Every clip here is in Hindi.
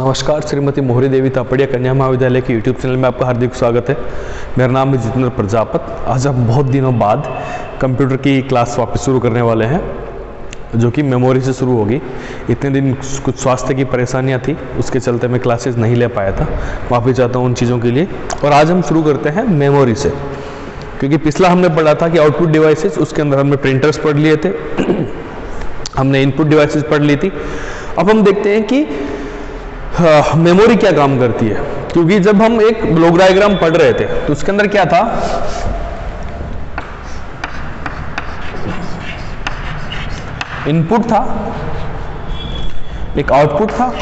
नमस्कार, श्रीमती मोहरी देवी तापड़िया कन्या महाविद्यालय के यूट्यूब चैनल में आपका हार्दिक स्वागत है। मेरा नाम है जितेंद्र प्रजापत। आज हम बहुत दिनों बाद कंप्यूटर की क्लास वापस शुरू करने वाले हैं, जो कि मेमोरी से शुरू होगी। इतने दिन कुछ स्वास्थ्य की परेशानियां थी, उसके चलते मैं क्लासेस नहीं ले पाया था। माफ़ी चाहता हूं उन चीज़ों के लिए। और आज हम शुरू करते हैं मेमोरी से, क्योंकि पिछला हमने पढ़ा था कि आउटपुट डिवाइसेस, उसके अंदर हमने प्रिंटर्स पढ़ लिए थे, हमने इनपुट डिवाइसेस पढ़ ली थी। अब हम देखते हैं कि मेमोरी क्या काम करती है, क्योंकि जब हम एक ब्लॉक डायग्राम पढ़ रहे थे तो उसके अंदर क्या था, इनपुट था, एक आउटपुट था,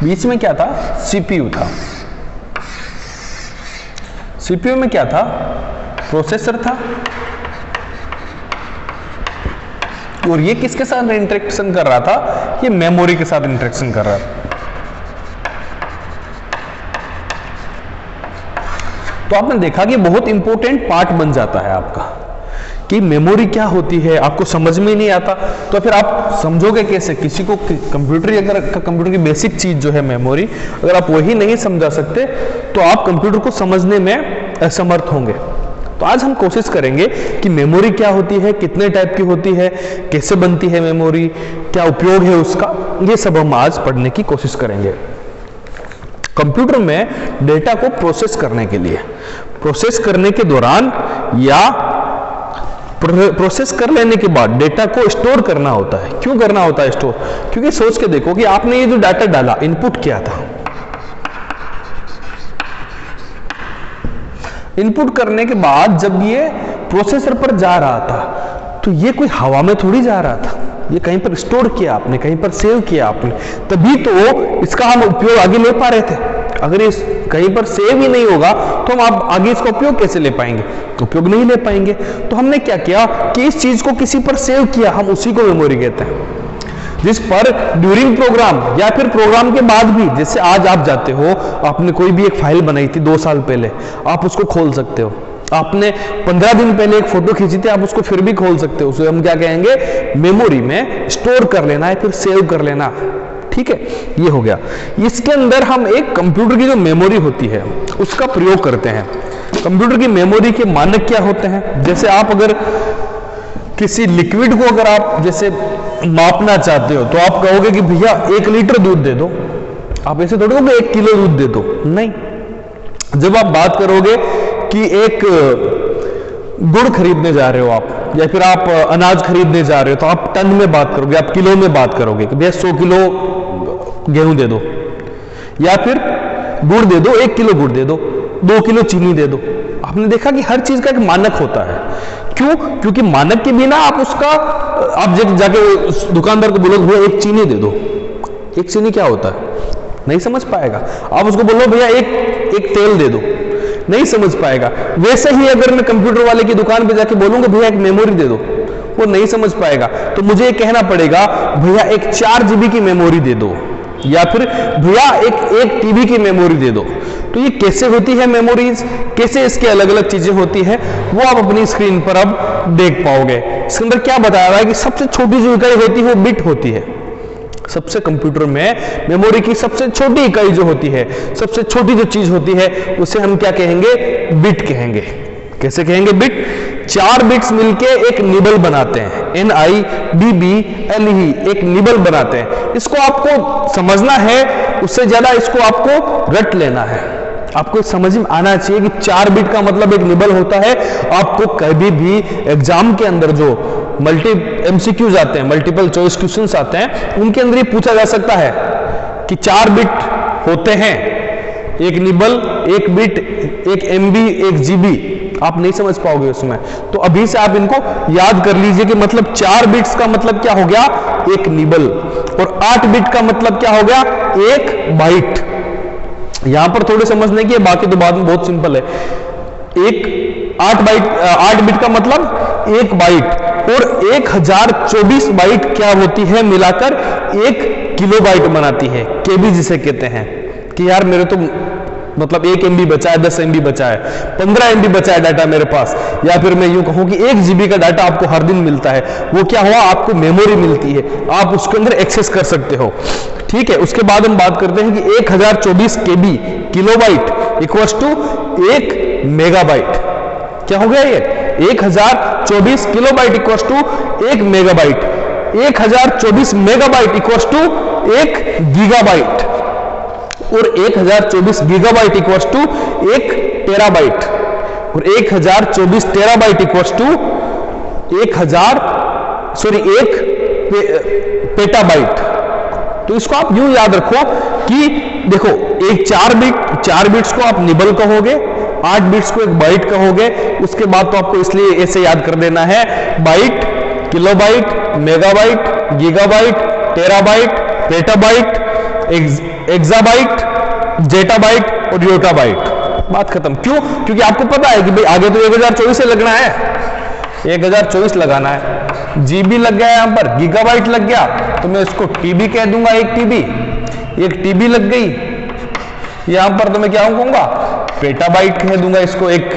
बीच में क्या था, सीपीयू था। सीपीयू में क्या था, प्रोसेसर था, और ये किसके साथ इंटरेक्शन कर रहा था, ये मेमोरी के साथ इंटरेक्शन कर रहा था। तो आपने देखा कि बहुत इंपॉर्टेंट पार्ट बन जाता है आपका कि मेमोरी क्या होती है। आपको समझ में नहीं आता तो फिर आप समझोगे कैसे? किसी को कंप्यूटर की बेसिक चीज जो है मेमोरी, अगर आप वही नहीं समझा सकते तो आप कंप्यूटर को समझने में असमर्थ होंगे। तो आज हम कोशिश करेंगे कि मेमोरी क्या होती है, कितने टाइप की होती है, कैसे बनती है मेमोरी, क्या उपयोग है उसका, ये सब हम आज पढ़ने की कोशिश करेंगे। कंप्यूटर में डेटा को प्रोसेस करने के लिए, प्रोसेस करने के दौरान या प्रोसेस कर लेने के बाद डेटा को स्टोर करना होता है। क्यों करना होता है स्टोर? क्योंकि सोच के देखो कि आपने ये जो डाटा डाला, इनपुट क्या था, इनपुट करने के बाद जब ये प्रोसेसर पर जा रहा था तो ये कोई हवा में थोड़ी जा रहा था, ये कहीं पर स्टोर किया आपने, कहीं पर सेव किया आपने, तभी तो इसका हम उपयोग आगे ले पा रहे थे। अगर इस कहीं पर सेव ही नहीं होगा तो हम आप आगे इसका उपयोग कैसे ले पाएंगे? उपयोग नहीं ले पाएंगे। तो हमने क्या किया कि इस चीज को किसी पर सेव किया, हम उसी को मेमोरी कहते हैं। जिस पर ड्यूरिंग प्रोग्राम या फिर प्रोग्राम के बाद भी, जैसे आज आप जाते हो, आपने कोई भी एक फाइल बनाई थी 2 साल पहले, आप उसको खोल सकते हो। आपने 15 दिन पहले एक फोटो खींची थी, आप उसको फिर भी खोल सकते हो। उसे हम क्या कहेंगे? मेमोरी में स्टोर कर लेना है, फिर सेव कर लेना। ठीक है, ये हो गया। इसके अंदर हम एक कंप्यूटर की जो मेमोरी होती है उसका प्रयोग करते हैं। कंप्यूटर की मेमोरी के मानक क्या होते हैं? जैसे आप अगर किसी लिक्विड को अगर आप जैसे मापना चाहते हो तो आप कहोगे कि भैया 1 लीटर दूध दे दो। आप ऐसे थोड़ी कहोगे 1 किलो दूध दे दो, नहीं। जब आप बात करोगे कि एक गुड़ खरीदने जा रहे हो आप, या फिर आप अनाज खरीदने जा रहे हो, तो आप टन में बात करोगे, आप किलो में बात करोगे कि भैया 100 किलो गेहूं दे दो, या फिर गुड़ दे दो, 1 किलो गुड़ दे दो, 2 किलो चीनी दे दो। आपने देखा कि हर चीज का एक मानक होता है। क्यों? क्योंकि मानक के बिना आप उसका, आप जाके दुकानदार को बोलोगे भैया 1 चीनी दे दो, 1 चीनी क्या होता है? नहीं समझ पाएगा। आप उसको बोलो भैया एक तेल दे दो, नहीं समझ पाएगा। वैसे ही अगर मैं कंप्यूटर वाले की दुकान पे जाके बोलूंगा भैया 1 मेमोरी दे दो, वो नहीं समझ पाएगा। तो मुझे कहना पड़ेगा भैया 1 4 GB की मेमोरी दे दो, या फिर भैया एक TB की मेमोरी दे दो। तो ये कैसे होती है मेमोरीज, कैसे इसके अलग अलग चीजें होती है, वो आप अपनी स्क्रीन पर अब देख पाओगे। इसके अंदर क्या बताया रहा है कि सबसे छोटी जो इकाई होती है वो बिट होती है। सबसे कंप्यूटर में मेमोरी की सबसे छोटी इकाई जो होती है, सबसे छोटी जो चीज होती है, उसे हम क्या कहेंगे? बिट कहेंगे। कैसे कहेंगे? बिट। 4 बिट्स मिलके एक निबल बनाते हैं, NIBBLE, एक निबल बनाते हैं। इसको आपको समझना है, उससे ज्यादा इसको आपको रट लेना है। आपको समझ में आना चाहिए कि 4 बिट का मतलब एक निबल होता है। आपको कभी भी एग्जाम के अंदर जो MCQs आते हैं, मल्टीपल चॉइस क्वेश्चंस आते हैं, उनके अंदर ये पूछा जा सकता है कि 4 बिट होते हैं, एक निबल, 1 बिट, 1 MB, 1 GB। आप नहीं समझ पाओगे उसमें। तो अभी से आप इनको याद कर लीजिए कि मतलब 4 बिट्स का मतलब क्या हो गया? 1 निबल। और 8 बिट का मतलब क्या हो गया? 1 बाइट। यहां पर थोड़े समझने की है, बाकी तो बाद में बहुत सिंपल है। 8 बिट का मतलब 1 बाइट, और 1024 बाइट क्या होती है मिलाकर 1 किलोबाइट बनाती है। केबी जिसे कहते हैं कि यार मेरे तो मतलब 1 MB बचा है, 10 MB बचा है, 15 MB बचा है डाटा मेरे पास, या फिर मैं यूं कहूं कि 1 GB का डाटा आपको हर दिन मिलता है, वो क्या हुआ, आपको मेमोरी मिलती है, आप उसके अंदर एक्सेस कर सकते हो। ठीक है, उसके बाद हम बात करते हैं कि 1024 KB kilobyte equals to 1 megabyte. क्या हो गया ये, 1024 kilobyte equals to 1 megabyte, 1024 megabyte equals to 1 gigabyte, और 1024 गीगाबाइट इक्वल्स टू 1 टेराबाइट, और 1024 टेराबाइट इक्वल्स टू 1 पेटाबाइट। तो इसको आप यूं याद रखो कि देखो, एक 4 बिट्स को आप निबल कहोगे, 8 बिट्स को एक बाइट कहोगे, उसके बाद तो आपको इसलिए ऐसे याद कर देना है, byte, kilobyte, megabyte, gigabyte, terabyte, petabyte, exabyte, zettabyte और योटाबाइट। बात खत्म। क्यों? क्योंकि आपको पता है कि भाई आगे तो 1024 से लगना है, 1024 लगाना है, जीबी लग गया यहां पर, गीगाबाइट लग गया, तो मैं इसको टीबी कह दूंगा, 1 टीबी लग गई यहां पर, तो मैं क्या कहूंगा, पेटाबाइट कह दूंगा इसको एक।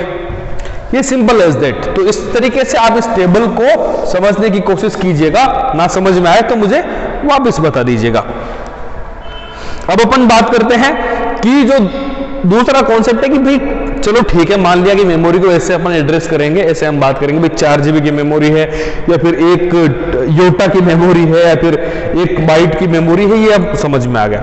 ये सिंपल एज दैट। तो इस तरीके से आप इस टेबल को समझने की कोशिश कीजिएगा, ना समझ में आए तो मुझे वापस बता दीजिएगा। अब अपन बात करते हैं कि जो दूसरा कॉन्सेप्ट है कि भाई चलो ठीक है, मान लिया कि मेमोरी को ऐसे अपन एड्रेस करेंगे, ऐसे हम बात करेंगे भाई 4 GB की मेमोरी है, या फिर 1 योटा की मेमोरी है, या फिर 1 बाइट की मेमोरी है, ये अब समझ में आ गया।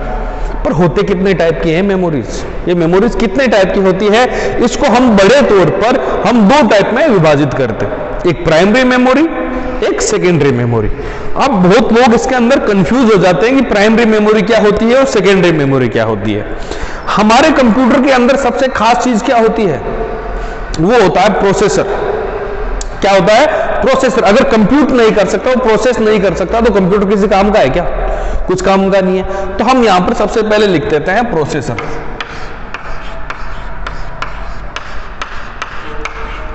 पर होते कितने टाइप की हैं मेमोरीज, ये मेमोरीज कितने टाइप की होती है, इसको हम बड़े तौर पर हम 2 टाइप में विभाजित करते हैं, एक प्राइमरी मेमोरी, एक सेकेंडरी मेमोरी। अब बहुत लोग इसके अंदर कंफ्यूज हो जाते हैं कि प्राइमरी मेमोरी क्या होती है और सेकेंडरी मेमोरी क्या होती है। हमारे कंप्यूटर के अंदर सबसे खास चीज क्या होती है, वो होता है प्रोसेसर। क्या होता है, प्रोसेसर। अगर कंप्यूट नहीं कर सकता, वो प्रोसेस नहीं कर सकता, तो कंप्यूटर किसी काम का है क्या, कुछ काम का नहीं है। तो हम यहां पर सबसे पहले लिख देते हैं प्रोसेसर।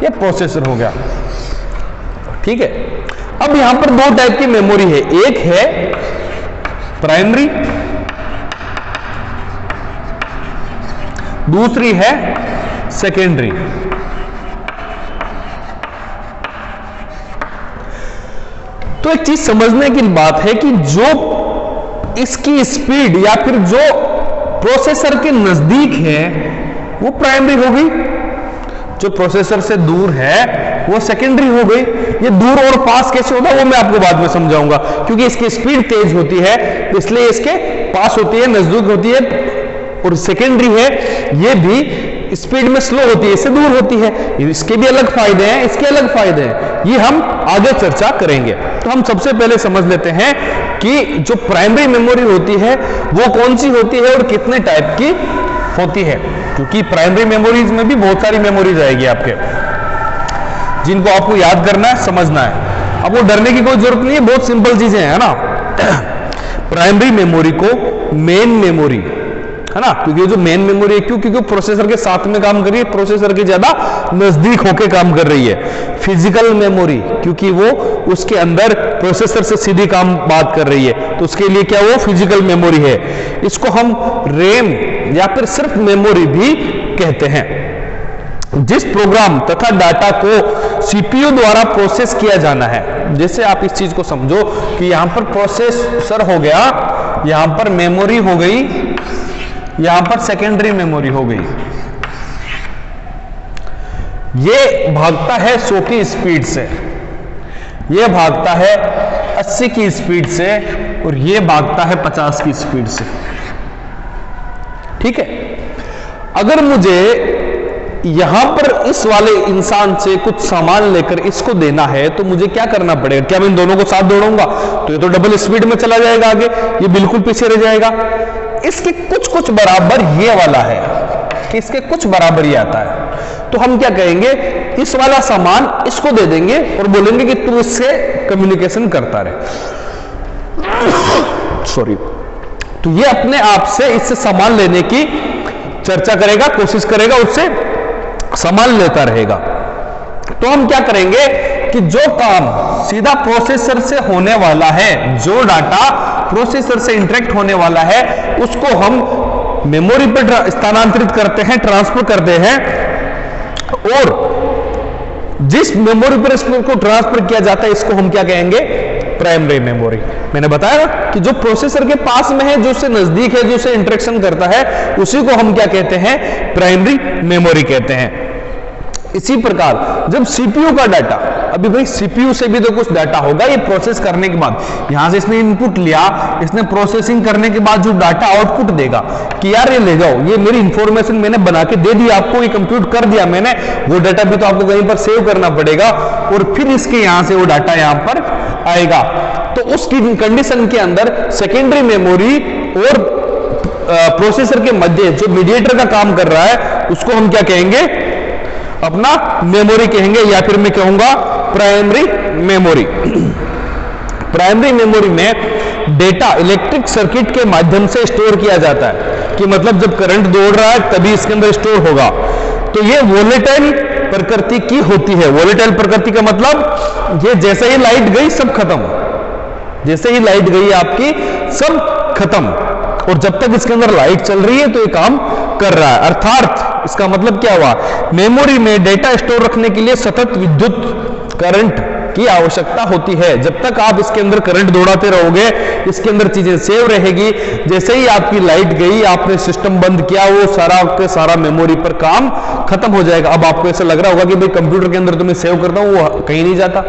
ये प्रोसेसर हो गया, ठीक है। अब यहां पर 2 टाइप की मेमोरी है, एक है प्राइमरी, दूसरी है सेकेंडरी। तो एक चीज समझने की बात है कि जो इसकी स्पीड या फिर जो प्रोसेसर के नजदीक है वो प्राइमरी हो गई, जो प्रोसेसर से दूर है वो सेकेंडरी हो गई। ये दूर और पास कैसे होता है वो मैं आपको बाद में समझाऊंगा, क्योंकि इसकी स्पीड तेज होती है इसलिए इसके पास होती है, नजदीक होती है, और सेकेंडरी है ये भी स्पीड में स्लो होती है, इससे दूर होती है। इसके भी अलग फायदे हैं, इसके अलग फायदे हैं, ये हम आगे चर्चा करेंगे। तो हम सबसे पहले समझ लेते हैं कि जो प्राइमरी मेमोरी होती है वो कौन सी होती है और कितने टाइप की होती है, क्योंकि प्राइमरी मेमोरीज में भी बहुत सारी मेमोरीज आएगी आपके, जिनको आपको याद करना है, समझना है। अब वो डरने की कोई जरूरत नहीं है, बहुत सिंपल चीजें हैं ना। प्राइमरी मेमोरी को मेन मेमोरी, है ना, क्योंकि जो मेन मेमोरी है, क्योंकि प्रोसेसर के साथ में काम कर रही है, प्रोसेसर के ज्यादा नजदीक होकर काम कर रही है। फिजिकल मेमोरी, क्योंकि वो उसके अंदर प्रोसेसर से सीधी काम बात कर रही है, तो उसके लिए क्या वो फिजिकल मेमोरी है। इसको हम रैम या फिर सिर्फ मेमोरी भी कहते हैं। जिस प्रोग्राम तथा डाटा को सीपीयू द्वारा प्रोसेस किया जाना है, जैसे आप इस चीज को समझो कि यहां पर प्रोसेसर हो गया, यहां पर मेमोरी हो गई, यहां पर सेकेंडरी मेमोरी हो गई। ये भागता है 100 की स्पीड से, ये भागता है 80 की स्पीड से, और ये भागता है 50 की स्पीड से, ठीक है। अगर मुझे यहां पर इस वाले इंसान से कुछ सामान लेकर इसको देना है तो मुझे क्या करना पड़ेगा, क्या मैं इन दोनों को साथ दौड़ूंगा तो ये तो डबल स्पीड में चला जाएगा आगे, ये बिल्कुल पीछे रह जाएगा। इसके कुछ बराबर ये वाला है, इसके कुछ बराबर ही आता है, तो हम क्या कहेंगे, इस वाला सामान इसको दे देंगे और बोलेंगे कि तू इससे कम्युनिकेशन करता रहे। सॉरी। तो ये अपने आप से इससे सामान लेने की चर्चा करेगा, कोशिश करेगा, उससे सामान लेता रहेगा। तो हम क्या करेंगे कि जो काम सीधा प्रोसेसर से होने वाला है, जो डाटा प्रोसेसर से इंटरेक्ट होने वाला है, उसको हम मेमोरी पर स्थानांतरित करते हैं, ट्रांसफर करते हैं, और जिस मेमोरी पर इसको ट्रांसफर किया जाता है इसको हम क्या कहेंगे? Primary memory. मैंने बताया कि जो प्रोसेसर के पास में है, जो उससे नजदीक है, जो उससे इंटरेक्शन करता है, उसी को हम क्या कहते हैं? प्राइमरी मेमोरी कहते हैं। इसी प्रकार जब सीपीयू का डाटा, अभी भाई सीपीयू से भी तो कुछ डाटा होगा, ये प्रोसेस करने के बाद, यहां से इसने इनपुट लिया, इसने प्रोसेसिंग करने के बाद जो डाटा आउटपुट देगा कि यार ये ले जाओ, ये मेरी इंफॉर्मेशन मैंने बना के दे दी आपको, ये कंप्यूट कर दिया मैंने, वो डाटा भी तो आपको कहीं पर सेव करना पड़ेगा, और फिर इसके यहां से वो डाटा यहां पर आएगा। तो उस कंडीशन के अंदर सेकेंडरी मेमोरी और प्रोसेसर के मध्य जो मीडिएटर का काम कर रहा है उसको हम क्या कहेंगे? अपना मेमोरी कहेंगे, या फिर मैं कहूंगा प्राइमरी मेमोरी। प्राइमरी मेमोरी में डेटा इलेक्ट्रिक सर्किट के माध्यम से स्टोर किया जाता है, कि मतलब जब करंट दौड़ रहा है तभी इसके अंदर स्टोर होगा। तो ये वोलेटाइल प्रकृति की होती है। वोलेटाइल प्रकृति का मतलब ये जैसे ही लाइट गई सब खत्म, जैसे ही लाइट गई आपकी सब खत्म, और जब तक इसके अंदर लाइट चल रही है तो ये काम कर रहा है। अर्थात इसका मतलब क्या हुआ? मेमोरी में डेटा स्टोर रखने के लिए सतत विद्युत करंट की आवश्यकता होती है। जब तक आप इसके अंदर करंट दौड़ाते रहोगे, इसके अंदर चीजें सेव रहेगी। जैसे ही आपकी लाइट गई, आपने सिस्टम बंद किया, वो सारा के सारा मेमोरी पर काम खत्म हो जाएगा। अब आपको ऐसा लग रहा होगा कि भाई कंप्यूटर के अंदर तो मैं सेव करता हूं, वो कहीं नहीं जाता।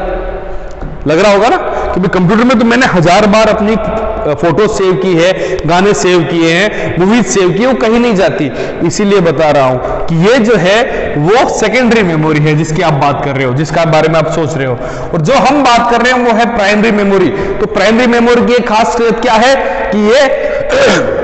लग रहा होगा ना कि भाई कंप्यूटर में तो मैंने 1000 बार अपनी फोटो सेव की है, गाने सेव किए हैं, मूवीज सेव की, वो कहीं नहीं जाती। इसीलिए बता रहा हूं कि ये जो है वो सेकेंडरी मेमोरी है जिसकी आप बात कर रहे हो, जिसका बारे में आप सोच रहे हो, और जो हम बात कर रहे हैं वो है प्राइमरी मेमोरी। तो प्राइमरी मेमोरी की एक खास खासियत क्या है कि ये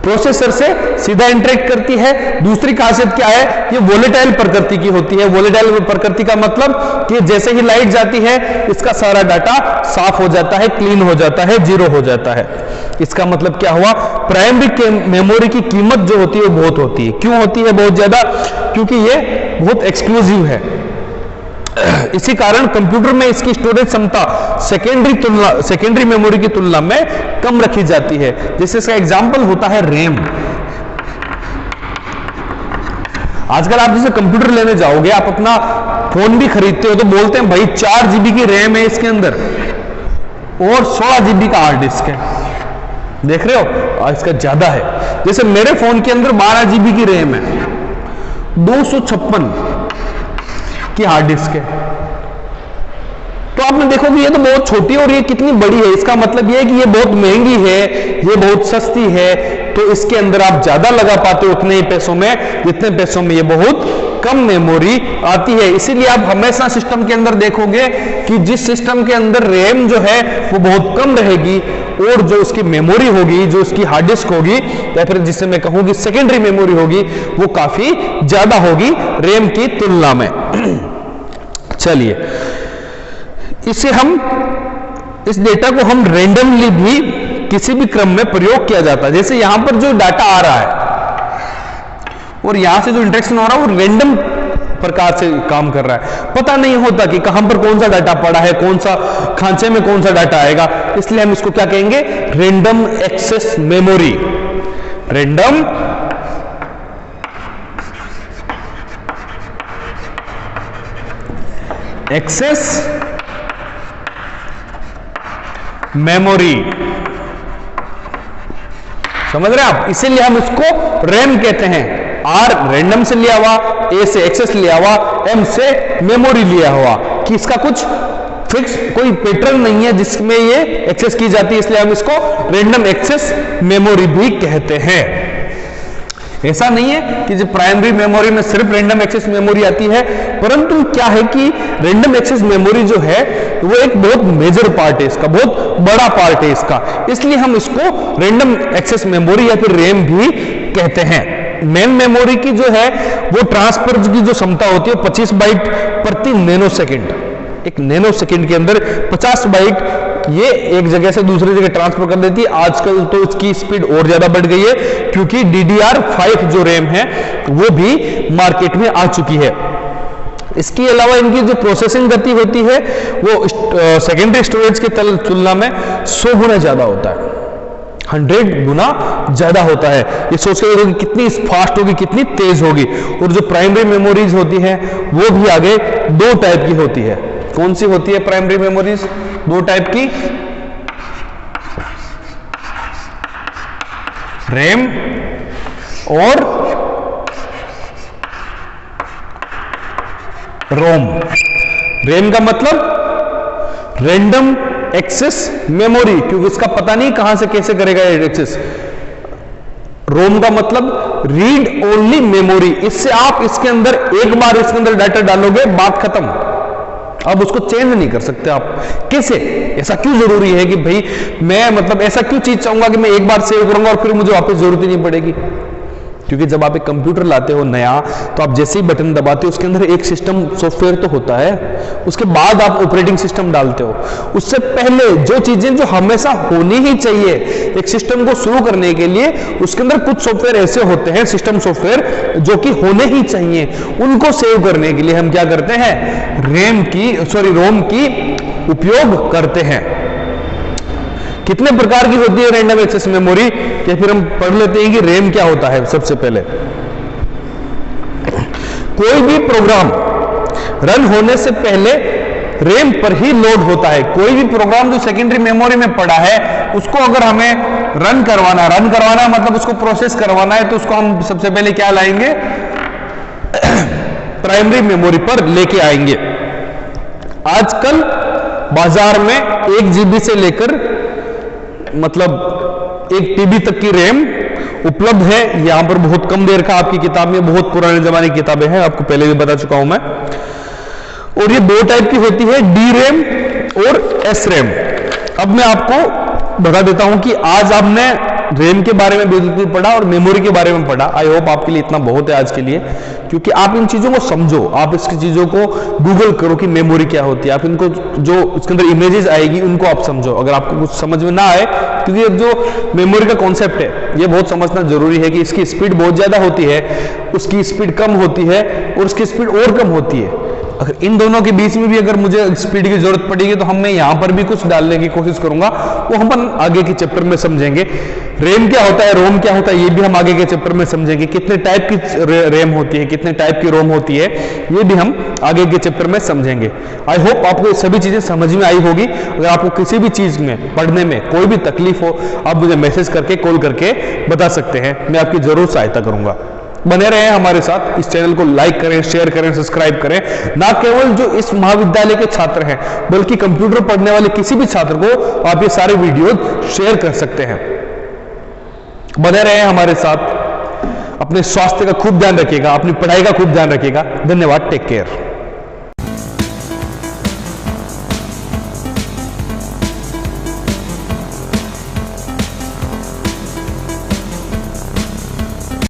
प्रोसेसर से सीधा इंटरेक्ट करती है। दूसरी खासियत क्या है? ये वोलेटाइल प्रकृति की होती है। वोलेटाइल प्रकृति का मतलब कि जैसे ही लाइट जाती है इसका सारा डाटा साफ हो जाता है, क्लीन हो जाता है, जीरो हो जाता है। इसका मतलब क्या हुआ? प्राइमरी मेमोरी की कीमत जो होती है वो बहुत होती है। क्यों होती है बहुत ज्यादा? क्योंकि ये बहुत एक्सक्लूसिव है। इसी कारण कंप्यूटर में इसकी स्टोरेज क्षमता सेकेंडरी मेमोरी की तुलना में कम रखी जाती है। जैसे इसका एग्जांपल होता है रैम। आजकल आप जैसे कंप्यूटर लेने जाओगे, आप अपना फोन भी खरीदते हो तो बोलते हैं भाई 4 GB की रैम है इसके अंदर और 16 GB का हार्ड डिस्क है। देख रहे हो, इसका ज्यादा है। जैसे मेरे फोन के अंदर 12 GB की रैम है, 256 की हार्ड डिस्क है। तो आपने देखोगे ये तो बहुत छोटी और ये कितनी बड़ी है। इसका मतलब ये है कि ये बहुत महंगी है, ये बहुत सस्ती है, तो इसके अंदर आप ज्यादा लगा पाते हो उतने ही पैसों में जितने पैसों में ये बहुत कम मेमोरी आती है। इसीलिए आप हमेशा सिस्टम के अंदर देखोगे कि जिस सिस्टम के अंदर रैम जो है वो बहुत कम रहेगी और जो उसकी मेमोरी होगी, जो उसकी हार्ड डिस्क होगी, या फिर जिसे मैं कहूंगी सेकेंडरी मेमोरी होगी, वो काफी ज्यादा होगी रैम की तुलना में। चलिए, इसे हम इस डेटा को हम रेंडमली भी किसी भी क्रम में प्रयोग किया जाता है। जैसे यहां पर जो डाटा आ रहा है और यहां से जो इंटरेक्शन हो रहा है वो रेंडम प्रकार से काम कर रहा है। पता नहीं होता कि कहां पर कौन सा डाटा पड़ा है, कौन सा खांचे में कौन सा डाटा आएगा। इसलिए हम इसको क्या कहेंगे? Random access memory. Random access memory, समझ रहे हैं आप? इसीलिए हम इसको रैम कहते हैं। आर रैंडम से लिया हुआ, ए से एक्सेस लिया हुआ, एम से मेमोरी लिया हुआ, कि इसका कुछ फिक्स कोई पैटर्न नहीं है जिसमें ये एक्सेस की जाती है, इसलिए हम इसको रैंडम एक्सेस मेमोरी भी कहते हैं। ऐसा नहीं है कि जो प्राइमरी मेमोरी में सिर्फ रैंडम एक्सेस मेमोरी आती है, परंतु क्या है कि रैंडम एक्सेस मेमोरी जो है वो एक बहुत मेजर पार्ट है इसका, बहुत बड़ा पार्ट है इसका। इसलिए हम इसको रैंडम एक्सेस मेमोरी या फिर रैम भी कहते हैं। मेन मेमोरी की जो है वो ट्रांसफर की जो क्षमता होती है 25 बाइट प्रति नैनो सेकेंड। एक नैनो सेकेंड के अंदर 50 बाइट ये एक जगह से दूसरी जगह ट्रांसफर कर देती है। आजकल तो इसकी स्पीड और ज्यादा बढ़ गई है क्योंकि DDR5 जो रैम है वो भी मार्केट में आ चुकी है। इसके अलावा इनकी जो प्रोसेसिंग गति होती है वो सेकेंडरी स्टोरेज के तुलना में 100 गुना ज्यादा होता है। 100 गुना ज्यादा होता है। ये सोच के कितनी फास्ट होगी, कितनी तेज होगी। और जो प्राइमरी मेमोरीज होती है वो भी आगे 2 टाइप की होती है। कौन सी होती है प्राइमरी मेमोरीज? 2 टाइप की, रैम और रोम। रैम का मतलब रैंडम एक्सेस मेमोरी, क्योंकि इसका पता नहीं कहां से कैसे करेगा ये एक्सेस। रोम का मतलब रीड ओनली मेमोरी, इससे आप इसके अंदर एक बार इसके अंदर डाटा डालोगे, बात खत्म, अब उसको चेंज नहीं कर सकते आप। कैसे? ऐसा क्यों जरूरी है कि भाई मैं मतलब ऐसा क्यों चीज चाहूंगा कि मैं एक बार सेव करूंगा और फिर मुझे वापस जरूरत ही नहीं पड़ेगी? क्योंकि जब आप एक कंप्यूटर लाते हो नया, तो आप जैसे ही बटन दबाते हो उसके अंदर एक सिस्टम सॉफ्टवेयर तो होता है, उसके बाद आप ऑपरेटिंग सिस्टम डालते हो। उससे पहले जो चीजें जो हमेशा होनी ही चाहिए एक सिस्टम को शुरू करने के लिए, उसके अंदर कुछ सॉफ्टवेयर ऐसे होते हैं, सिस्टम सॉफ्टवेयर जो कि होने ही चाहिए, उनको सेव करने के लिए हम क्या करते हैं? रोम की उपयोग करते हैं। कितने प्रकार की होती है रैंडम एक्सेस मेमोरी, या फिर हम पढ़ लेते हैं कि रैम क्या होता है। सबसे पहले, कोई भी प्रोग्राम रन होने से पहले रैम पर ही लोड होता है। कोई भी प्रोग्राम जो सेकेंडरी मेमोरी में पड़ा है, उसको अगर हमें रन करवाना मतलब उसको प्रोसेस करवाना है, तो उसको हम सबसे पहले क्या लाएंगे? प्राइमरी मेमोरी पर लेके आएंगे। आजकल बाजार में 1 GB से लेकर मतलब 1 TB तक की रैम उपलब्ध है। यहां पर बहुत कम देर का आपकी किताब में, बहुत पुराने जमाने की किताबें हैं, आपको पहले भी बता चुका हूं मैं। और ये 2 टाइप की होती है, DRAM और SRAM। अब मैं आपको बता देता हूं कि आज आपने रैम के बारे में बिल्कुल पढ़ा और मेमोरी के बारे में पढ़ा। आई होप आपके लिए इतना बहुत है आज के लिए, क्योंकि आप इन चीजों को समझो, आप इसकी चीजों को गूगल करो कि मेमोरी क्या होती है, आप इनको जो इसके अंदर इमेजेस आएगी उनको आप समझो। अगर आपको कुछ समझ में ना आए, क्योंकि जो मेमोरी का कॉन्सेप्ट है ये बहुत समझना जरूरी है कि इसकी स्पीड बहुत ज्यादा होती है, उसकी स्पीड कम होती है और उसकी स्पीड और कम होती है। अगर इन दोनों के बीच में भी अगर मुझे स्पीड की जरूरत पड़ेगी, तो मैं यहां पर भी कुछ डालने की कोशिश करूंगा, वो हम आगे के चैप्टर में समझेंगे। रैम क्या होता है, रोम क्या होता है, ये भी हम आगे के चैप्टर में समझेंगे। कितने टाइप की रैम होती है, कितने टाइप की रोम होती है, ये भी हम आगे के चैप्टर में समझेंगे। आई होप आपको ये सभी चीजें समझ में आई होगी। अगर आपको किसी भी चीज में पढ़ने में कोई भी तकलीफ हो, आप मुझे मैसेज करके, कॉल करके बता सकते हैं, मैं आपकी जरूर सहायता करूंगा। बने रहे हमारे साथ, इस चैनल को लाइक करें, शेयर करें, सब्सक्राइब करें। ना केवल जो इस महाविद्यालय के छात्र हैं, बल्कि कंप्यूटर पढ़ने वाले किसी भी छात्र को आप ये सारे वीडियो शेयर कर सकते हैं। बने रहे हमारे साथ, अपने स्वास्थ्य का खूब ध्यान रखिएगा, अपनी पढ़ाई का खूब ध्यान रखिएगा। धन्यवाद, टेक केयर।